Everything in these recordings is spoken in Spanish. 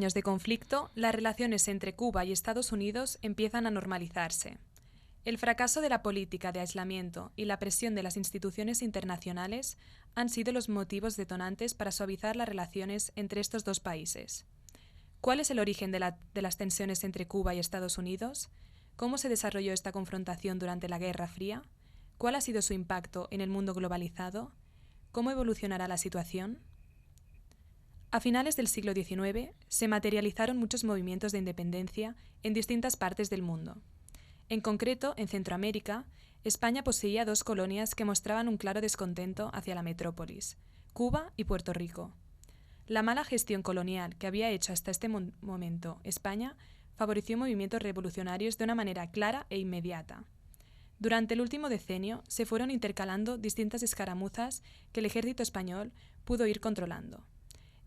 años de conflicto, las relaciones entre Cuba y Estados Unidos empiezan a normalizarse. El fracaso de la política de aislamiento y la presión de las instituciones internacionales han sido los motivos detonantes para suavizar las relaciones entre estos dos países. ¿Cuál es el origen de las tensiones entre Cuba y Estados Unidos? ¿Cómo se desarrolló esta confrontación durante la Guerra Fría? ¿Cuál ha sido su impacto en el mundo globalizado? ¿Cómo evolucionará la situación? A finales del siglo XIX se materializaron muchos movimientos de independencia en distintas partes del mundo. En concreto, en Centroamérica, España poseía dos colonias que mostraban un claro descontento hacia la metrópolis, Cuba y Puerto Rico. La mala gestión colonial que había hecho hasta este momento España favoreció movimientos revolucionarios de una manera clara e inmediata. Durante el último decenio se fueron intercalando distintas escaramuzas que el ejército español pudo ir controlando.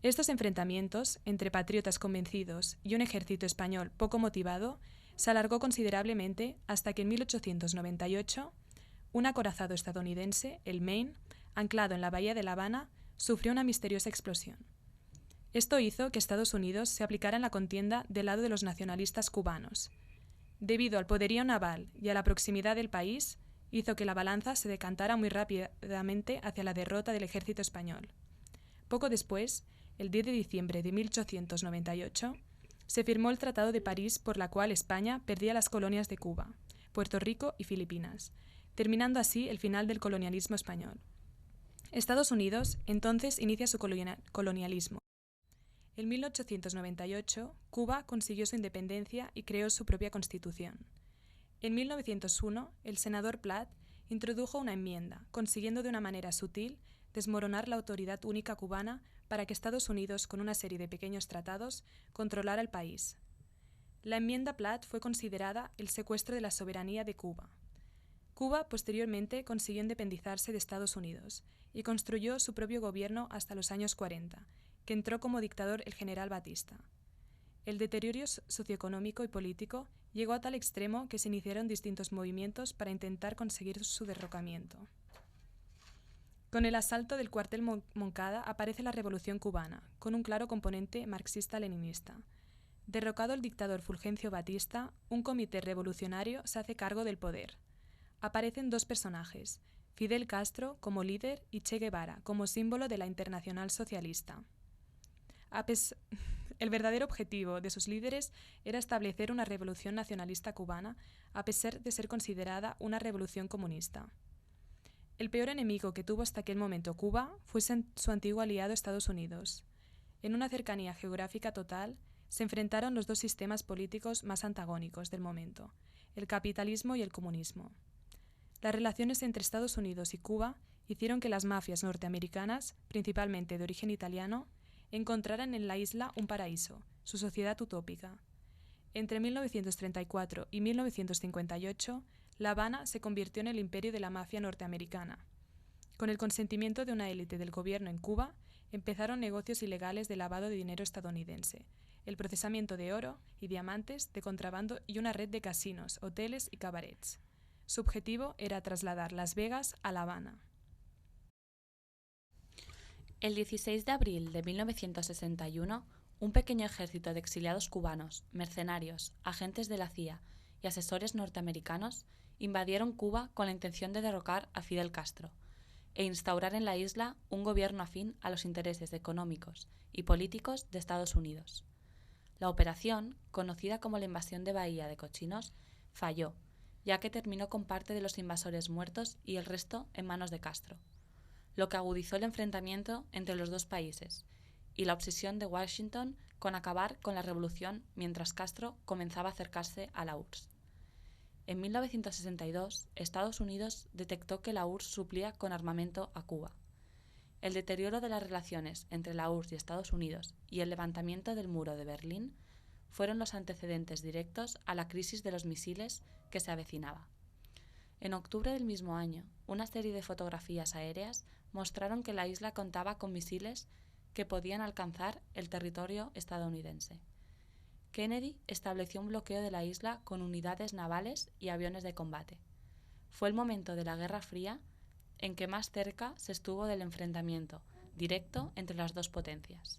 Estos enfrentamientos entre patriotas convencidos y un ejército español poco motivado se alargó considerablemente hasta que en 1898 un acorazado estadounidense, el Maine, anclado en la bahía de La Habana, sufrió una misteriosa explosión. Esto hizo que Estados Unidos se aplicara en la contienda del lado de los nacionalistas cubanos. Debido al poderío naval y a la proximidad del país, hizo que la balanza se decantara muy rápidamente hacia la derrota del ejército español. Poco después, el 10 de diciembre de 1898, se firmó el Tratado de París por la cual España perdía las colonias de Cuba, Puerto Rico y Filipinas, terminando así el final del colonialismo español. Estados Unidos entonces inicia su colonialismo. En 1898, Cuba consiguió su independencia y creó su propia constitución. En 1901, el senador Platt introdujo una enmienda, consiguiendo de una manera sutil desmoronar la autoridad única cubana para que Estados Unidos, con una serie de pequeños tratados, controlara el país. La enmienda Platt fue considerada el secuestro de la soberanía de Cuba. Cuba posteriormente consiguió independizarse de Estados Unidos y construyó su propio gobierno hasta los años 40, que entró como dictador el general Batista. El deterioro socioeconómico y político llegó a tal extremo que se iniciaron distintos movimientos para intentar conseguir su derrocamiento. Con el asalto del cuartel Moncada aparece la Revolución cubana, con un claro componente marxista-leninista. Derrocado el dictador Fulgencio Batista, un comité revolucionario se hace cargo del poder. Aparecen dos personajes, Fidel Castro como líder y Che Guevara como símbolo de la Internacional Socialista. El verdadero objetivo de sus líderes era establecer una revolución nacionalista cubana, a pesar de ser considerada una revolución comunista. El peor enemigo que tuvo hasta aquel momento Cuba fue su antiguo aliado Estados Unidos. En una cercanía geográfica total, se enfrentaron los dos sistemas políticos más antagónicos del momento, el capitalismo y el comunismo. Las relaciones entre Estados Unidos y Cuba hicieron que las mafias norteamericanas, principalmente de origen italiano, encontraran en la isla un paraíso, su sociedad utópica. Entre 1934 y 1958, La Habana se convirtió en el imperio de la mafia norteamericana. Con el consentimiento de una élite del gobierno en Cuba, empezaron negocios ilegales de lavado de dinero estadounidense, el procesamiento de oro y diamantes de contrabando y una red de casinos, hoteles y cabarets. Su objetivo era trasladar Las Vegas a La Habana. El 16 de abril de 1961, un pequeño ejército de exiliados cubanos, mercenarios, agentes de la CIA y asesores norteamericanos invadieron Cuba con la intención de derrocar a Fidel Castro e instaurar en la isla un gobierno afín a los intereses económicos y políticos de Estados Unidos. La operación, conocida como la invasión de Bahía de Cochinos, falló, ya que terminó con parte de los invasores muertos y el resto en manos de Castro, lo que agudizó el enfrentamiento entre los dos países y la obsesión de Washington con acabar con la revolución mientras Castro comenzaba a acercarse a la URSS. En 1962, Estados Unidos detectó que la URSS suplía con armamento a Cuba. El deterioro de las relaciones entre la URSS y Estados Unidos y el levantamiento del muro de Berlín fueron los antecedentes directos a la crisis de los misiles que se avecinaba. En octubre del mismo año, una serie de fotografías aéreas mostraron que la isla contaba con misiles que podían alcanzar el territorio estadounidense. Kennedy estableció un bloqueo de la isla con unidades navales y aviones de combate. Fue el momento de la Guerra Fría en que más cerca se estuvo del enfrentamiento directo entre las dos potencias.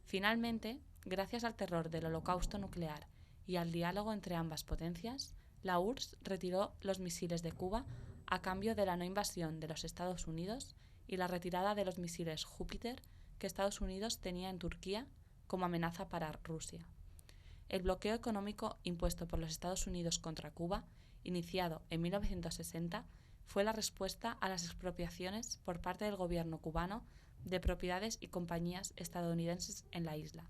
Finalmente, gracias al terror del holocausto nuclear y al diálogo entre ambas potencias, la URSS retiró los misiles de Cuba a cambio de la no invasión de los Estados Unidos y la retirada de los misiles Júpiter que Estados Unidos tenía en Turquía como amenaza para Rusia. El bloqueo económico impuesto por los Estados Unidos contra Cuba, iniciado en 1960, fue la respuesta a las expropiaciones por parte del gobierno cubano de propiedades y compañías estadounidenses en la isla.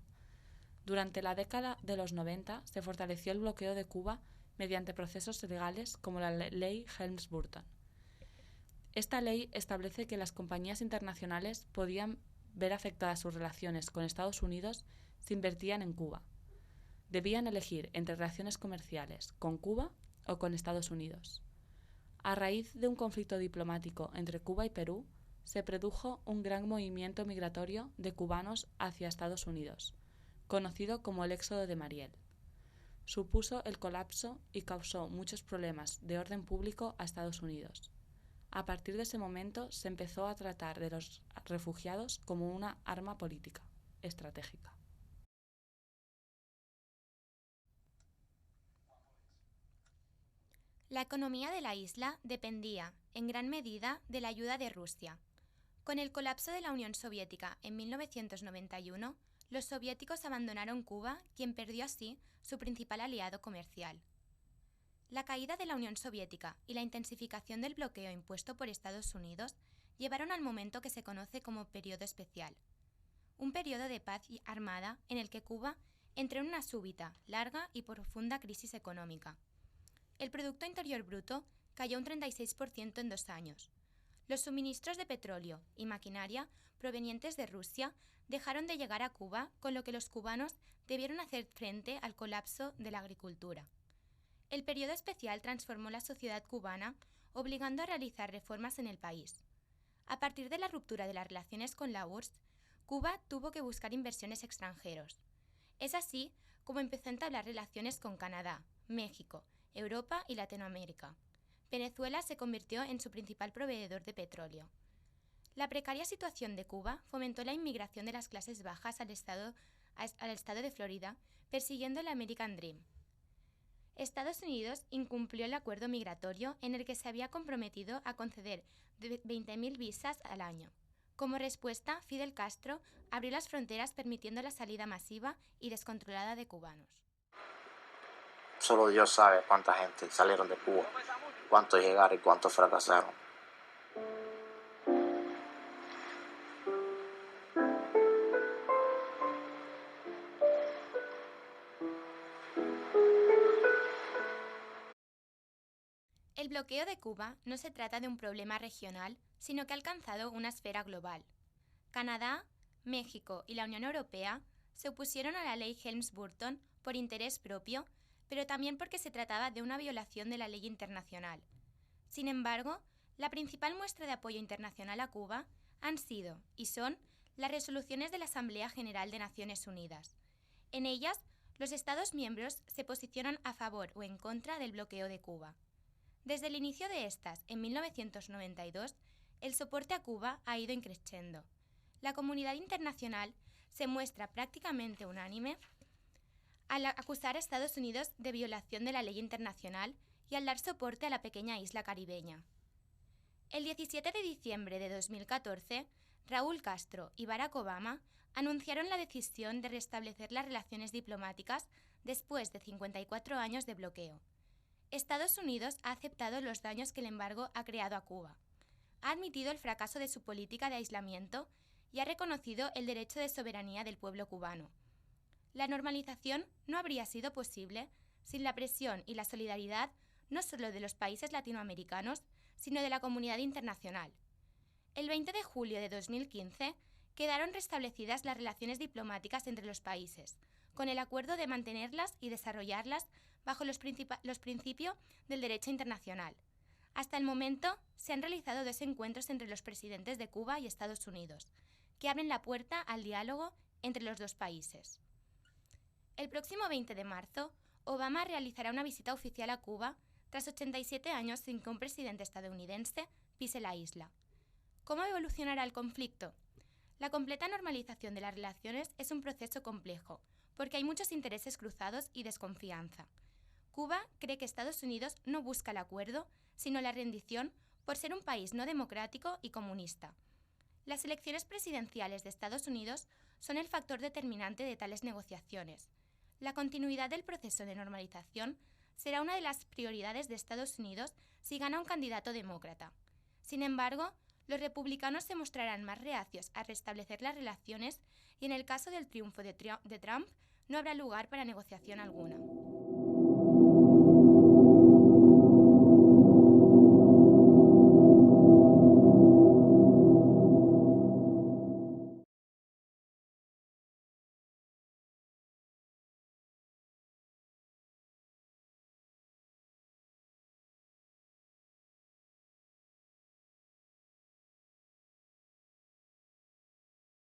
Durante la década de los 90 se fortaleció el bloqueo de Cuba mediante procesos legales como la Ley Helms-Burton. Esta ley establece que las compañías internacionales podían ver afectadas sus relaciones con Estados Unidos si invertían en Cuba. Debían elegir entre relaciones comerciales con Cuba o con Estados Unidos. A raíz de un conflicto diplomático entre Cuba y Perú, se produjo un gran movimiento migratorio de cubanos hacia Estados Unidos, conocido como el Éxodo de Mariel. Supuso el colapso y causó muchos problemas de orden público a Estados Unidos. A partir de ese momento se empezó a tratar de los refugiados como una arma política, estratégica. La economía de la isla dependía, en gran medida, de la ayuda de Rusia. Con el colapso de la Unión Soviética en 1991, los soviéticos abandonaron Cuba, quien perdió así su principal aliado comercial. La caída de la Unión Soviética y la intensificación del bloqueo impuesto por Estados Unidos llevaron al momento que se conoce como Periodo Especial, un periodo de paz armada en el que Cuba entró en una súbita, larga y profunda crisis económica. El Producto Interior Bruto cayó un 36% en 2 años. Los suministros de petróleo y maquinaria provenientes de Rusia dejaron de llegar a Cuba, con lo que los cubanos debieron hacer frente al colapso de la agricultura. El periodo especial transformó la sociedad cubana, obligando a realizar reformas en el país. A partir de la ruptura de las relaciones con la URSS, Cuba tuvo que buscar inversiones extranjeros. Es así como empezó a entablar relaciones con Canadá, México, Europa y Latinoamérica. Venezuela se convirtió en su principal proveedor de petróleo. La precaria situación de Cuba fomentó la inmigración de las clases bajas al estado de Florida, persiguiendo el American Dream. Estados Unidos incumplió el acuerdo migratorio en el que se había comprometido a conceder 20.000 visas al año. Como respuesta, Fidel Castro abrió las fronteras permitiendo la salida masiva y descontrolada de cubanos. Solo Dios sabe cuánta gente salieron de Cuba, cuántos llegaron y cuántos fracasaron. El bloqueo de Cuba no se trata de un problema regional, sino que ha alcanzado una esfera global. Canadá, México y la Unión Europea se opusieron a la ley Helms-Burton por interés propio, pero también porque se trataba de una violación de la ley internacional. Sin embargo, la principal muestra de apoyo internacional a Cuba han sido y son las resoluciones de la Asamblea General de Naciones Unidas. En ellas, los Estados miembros se posicionan a favor o en contra del bloqueo de Cuba. Desde el inicio de estas, en 1992, el soporte a Cuba ha ido increciendo. La comunidad internacional se muestra prácticamente unánime al acusar a Estados Unidos de violación de la ley internacional y al dar soporte a la pequeña isla caribeña. El 17 de diciembre de 2014, Raúl Castro y Barack Obama anunciaron la decisión de restablecer las relaciones diplomáticas después de 54 años de bloqueo. Estados Unidos ha aceptado los daños que el embargo ha creado a Cuba, ha admitido el fracaso de su política de aislamiento y ha reconocido el derecho de soberanía del pueblo cubano. La normalización no habría sido posible sin la presión y la solidaridad no solo de los países latinoamericanos, sino de la comunidad internacional. El 20 de julio de 2015 quedaron restablecidas las relaciones diplomáticas entre los países, con el acuerdo de mantenerlas y desarrollarlas bajo los principios del derecho internacional. Hasta el momento, se han realizado 2 encuentros entre los presidentes de Cuba y Estados Unidos, que abren la puerta al diálogo entre los 2 países. El próximo 20 de marzo, Obama realizará una visita oficial a Cuba tras 87 años sin que un presidente estadounidense pise la isla. ¿Cómo evolucionará el conflicto? La completa normalización de las relaciones es un proceso complejo, porque hay muchos intereses cruzados y desconfianza. Cuba cree que Estados Unidos no busca el acuerdo, sino la rendición por ser un país no democrático y comunista. Las elecciones presidenciales de Estados Unidos son el factor determinante de tales negociaciones. La continuidad del proceso de normalización será una de las prioridades de Estados Unidos si gana un candidato demócrata. Sin embargo, los republicanos se mostrarán más reacios a restablecer las relaciones y en el caso del triunfo de Trump no habrá lugar para negociación alguna.